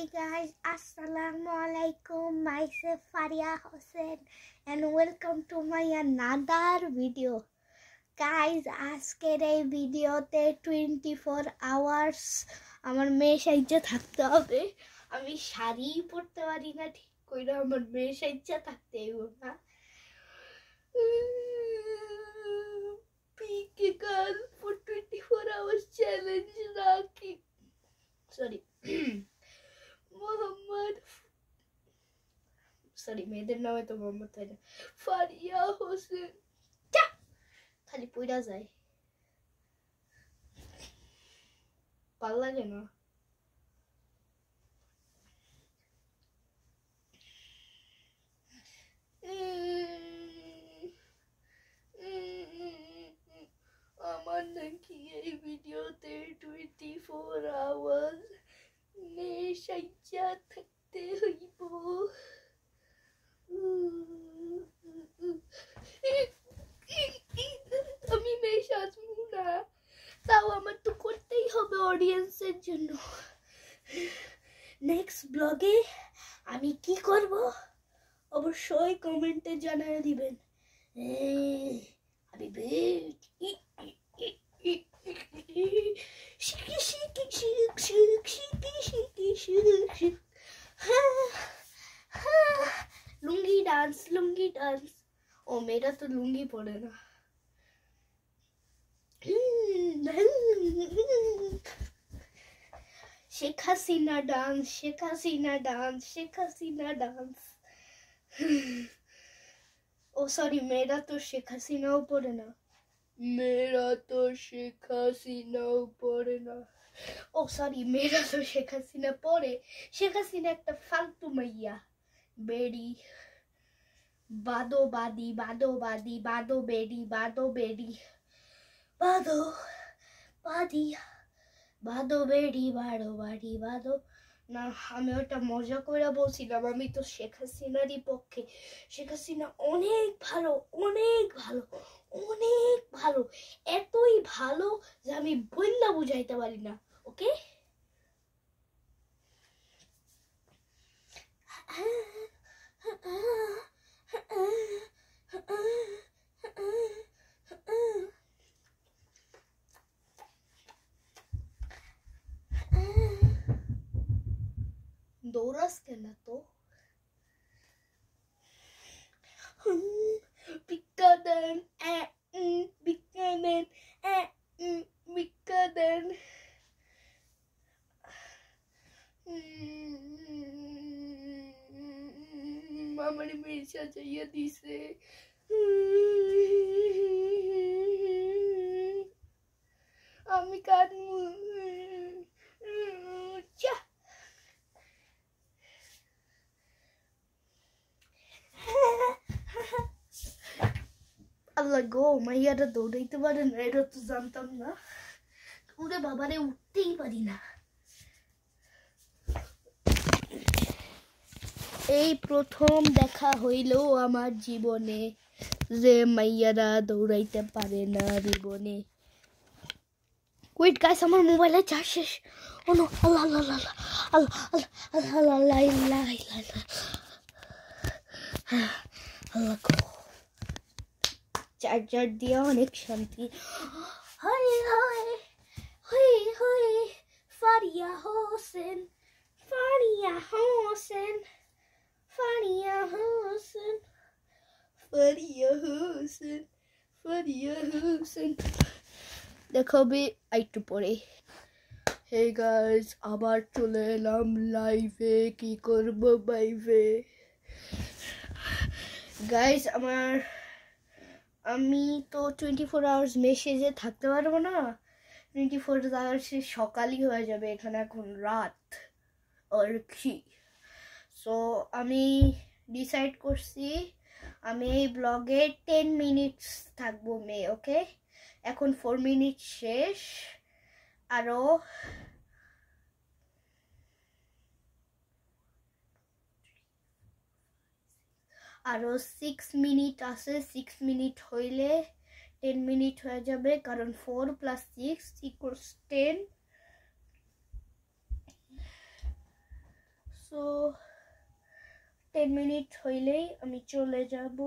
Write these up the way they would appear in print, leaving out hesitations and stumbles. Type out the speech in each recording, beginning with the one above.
Hey guys, Assalamualaikum. Myself Faria Hossein and welcome to my another video. Guys, আজকের এই ভিডিওতে 24 hours আমার মেয়ে সাইজে থাকতে হবে। আমি শাড়ি পরতে পারি না ঠিক কইরা, আমার মেয়ে সাইজে থাকতে হইব না। Pick a girl for 24 hours challenge রাখি। Sorry. মোহাম্মদ মেয়েদের নামে তো মোহাম্মদ হয় না, ফারিয়া হোসেন খালি পইরা যায়, ভাল লাগে না। আমার নাকি এই ভিডিওতে 24 hours মেয়ে সাইজা থাকতে হইব। আমি মেয়ে সাজবো না, তাও আমার তো করতেই হবে অডিয়েন্সের জন্য। নেক্সট ব্লগে আমি কি করব অবশ্যই কমেন্টে জানিয়ে দিবেন। আমি লুঙ্গি ডান্স। ও মেয়েরা তো লুঙ্গি পরে না। শেখ হাসিনা ডান্স। ও সরি, মেয়েরা তো শেখ হাসিনাও পরে না। ও সরি, মেয়েরা তো শেখ হাসিনা পরে। শেখ হাসিনা একটা ফালতু মাইয়া, বেড়ি বাদো না। আমি ওটা মজা করে বলছিলাম, আমি তো শেখ হাসিনারই পক্ষে। শেখ হাসিনা অনেক ভালো, এতই ভালো যে আমি বইলা বুঝাইতে পারি না। ওকে, দৌড়াস কেন তো? বিকাদেন আমার মেয়ে সাজাইয়া দিছে। আমি কাঁদমু। আল্লাহ গো, মাইয়ারা দৌড়াইতে পারে না, এটা তো জানতাম না। ওরে বাবারে, উঠতেই পারি না। এই প্রথম দেখা হইল আমার জীবনে যে মাইয়ারা দৌড়াইতে পারে না জীবনে। ওয়েট গাইস, আমার মোবাইলে চার্জ শেষ। ও নো, আল্লাহ চার্জার দিয়ে অনেক শান্তি। ফারিয়া হোসেন। দেখাবে একটু পরে। হে গাইস, আবার চলে এলাম লাইভে। কি করব লাইভে গাইস? আমি তো 24 hours মেসেজে থাকতে পারবো না। 24 hours সকালই হয়ে যাবে, এখানে এখন রাত আর কি। সো আমি ডিসাইড করছি আমি এই ব্লগে 10 মিনিটস থাকবো মেয়ে। ওকে, এখন 4 মিনিট শেষ, আরো 6 মিনিট আছে। 6 মিনিট হইলে 10 মিনিট হয়ে যাবে, কারণ 4 + 6 = 10। 10 মিনিট হইলেই আমি চলে যাব,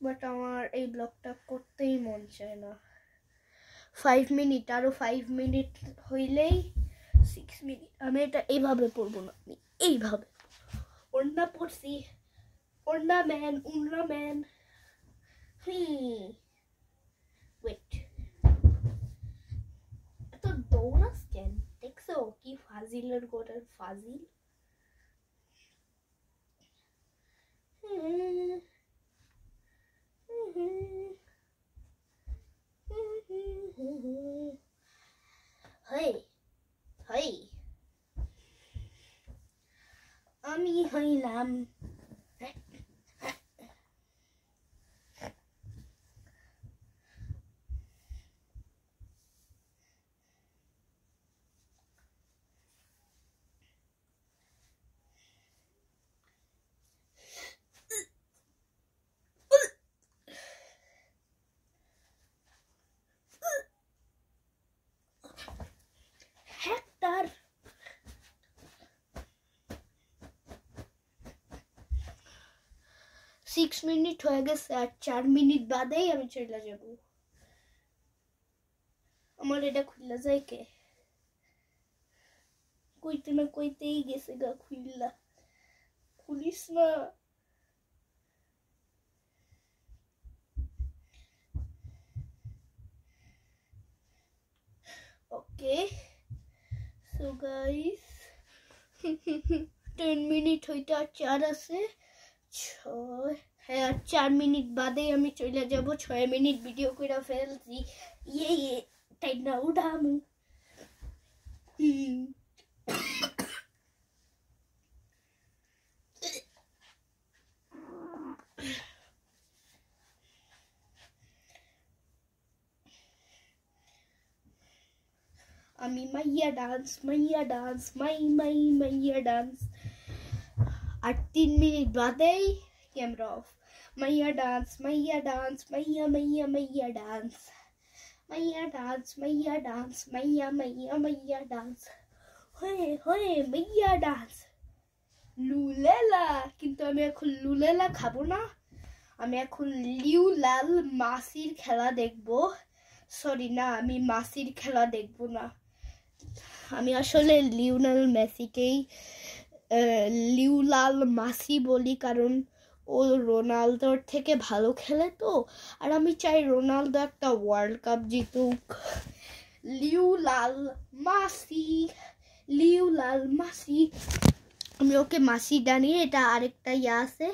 বাট আমার এই ব্লগটা করতেই মন চায় না। 5 মিনিট, আরো 5 মিনিট হইলেই 6 মিনিট। আমি এটা এইভাবে পড়বো না, আমি এইভাবে ওড়না পড়ছি, ওড়না ম্যান। ওয়েট, এত দৌড়াস কেন? দেখছো কি ফাজিলের গোটার ফাজিল। আমি হইলাম হেক্টর। 6 মিনিট হয়ে গেছে, আর 4 মিনিট বাদেই আমি চলে যাব। আমার এটা খুললা যায় কে? কইতে না কইতেই গেছে গা খুললা। খুলিস না। ওকে, সো গাইস 10 মিনিট হইতে আর 4 আছে, 6। হ্যাঁ, আর 4 মিনিট বাদেই আমি চলে যাব। 6 মিনিট ভিডিও করে ফেলছি। ইয়ে তাই না উঠামু। আমি মাইয়া ডান্স মাইয়া ডান্স। আর 3 মিনিট বাদেই ক্যামেরা অফ। মাইয়া ডান্স মাইয়া ডান্স। মাইয়া ডান্স হয়ে মাইয়া ডান্স। লুলেলা, কিন্তু আমি এখন লুলেলা খাবো না। আমি এখন লিউ লাল মাসির খেলা দেখবো। সরি না, আমি মাসির খেলা দেখবো না। আমি আসলে লিওনেল মেসিকেই লিউলাল মাসি বলি, কারণ ও রোনালদোর থেকে ভালো খেলে তো। আর আমি চাই রোনালদো একটা ওয়ার্ল্ড কাপ জিতুক। লিউলাল মাসি। আমি ওকে মাসি জানিয়ে, এটা আরেকটা ইয়া আছে,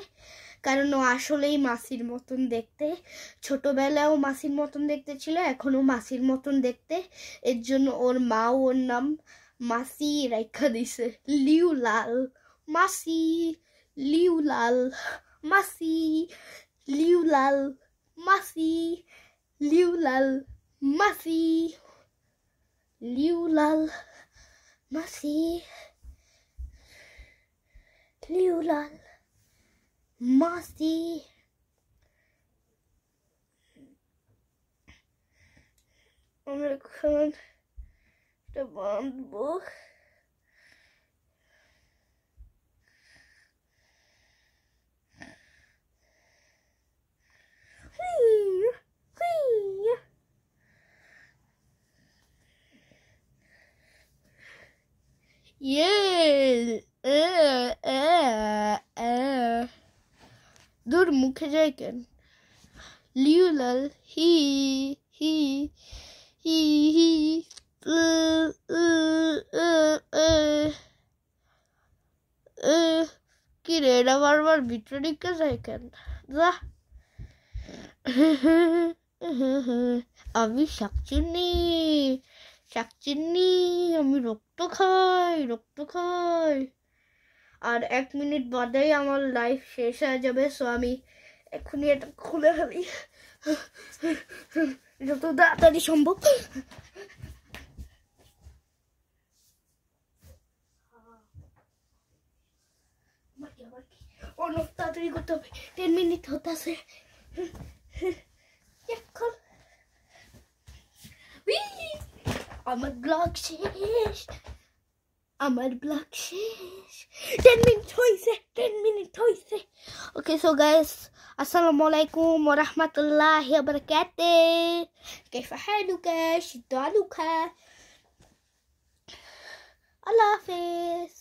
কারণ ও আসলেই মাসির মতন দেখতে। ছোটবেলায়ও মাসির মতন দেখতে ছিল, এখনো মাসির মতন দেখতে। এর জন্য ওর মাও ওর নাম মাসি রাখা দিছে। লিউলাল মাসি। লিউলাল মাসি। লিউলাল মাসি। লিউলাল মাসি। লিউলাল মাসি। লিউলাল মাসি। আমি এখন এটা বাঁধবো। দূর মুখে যায় কেন? লিউলাল হি হি হি হি কি রে, এটা বারবার ভিতরে ঢুকে যায় কেন? যা। আমি শাকচুন্নি, আমি রক্ত খাই। আর 1 মিনিট বাদেই আমার লাইফ শেষ হয়ে যাবে। সো আমি এখনই এটা খুলে ফেলি যত তাড়াতাড়ি সম্ভব। অনেক তাড়াতাড়ি করতে হবে, 10 মিনিট হতেছে। আমার ব্লগ শেষ। আমার ব্লগ শেষ 10 মিনিট হয়েছে 10 মিনিট হয়েছে ওকে সো গাইস আসসালামু আলাইকুম ওয়া রাহমাতুল্লাহি ওয়া বারাকাতুহু كيف حالك شد علوك الله حافظ